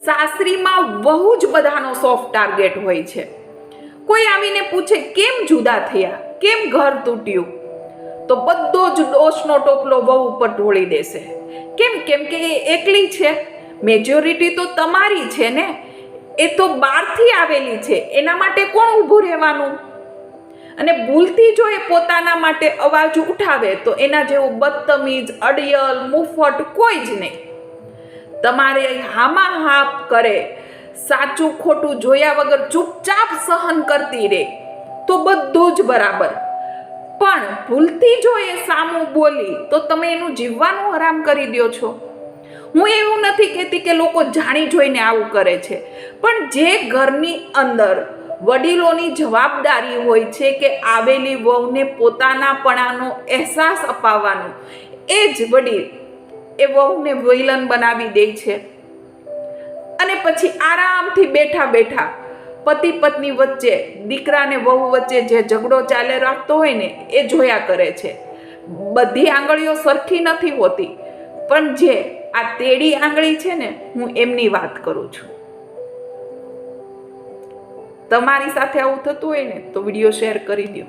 સાસરીમાં બહુ જ બધાનો સોફ્ટ ટાર્ગેટ હોય છે. કોઈ આવીને પૂછે કેમ જુદા થયા, કેમ ઘર તૂટ્યું, તો બધો જ દોષનો ટોપલો વહુ ઉપર ઢોળી દેશે. કેમ? કેમ કે એ એકલી છે. મેજોરિટી તો તમારી છે ને, એ તો બહારથી આવેલી છે, એના માટે કોણ ઊભું રહેવાનું? અને ભૂલથી જો એ પોતાના માટે અવાજ ઉઠાવે તો એના જેવું બદતમીજ, અડિયલ, મુફ્ફટ કોઈ જ નહીં. તમારે હામાં હાપ કરે, સાચું ખોટું જોયા વગર ચૂપચાપ સહન કરતી રહે તો બધું જ બરાબર. પણ ભૂલથી જો એ સામું બોલી તો તમે એનું જીવવાનું હરામ કરી દો છો. હું એવું નથી કહેતી કે લોકો જાણી જોઈને આવું કરે છે, પણ જે ઘરની અંદર વડીલોની જવાબદારી હોય છે કે આવેલી વહુને પોતાનાપણાનો અહેસાસ અપાવવાનો, એ જ વડીલ એ વહુને વિલન બનાવી દે છે. અને પછી આરામથી બેઠા બેઠા પતિ પત્ની વચ્ચે, દીકરાને વહુ વચ્ચે જે ઝઘડો ચાલે રાખતો હોય ને એ જોયા કરે છે. બધી આંગળીઓ સરખી નથી હોતી, પણ જે આ તેડી આંગળી છે ને, હું એમની વાત કરું છું. તમારી સાથે આવું થતું હોય ને તો વિડીયો શેર કરી દો.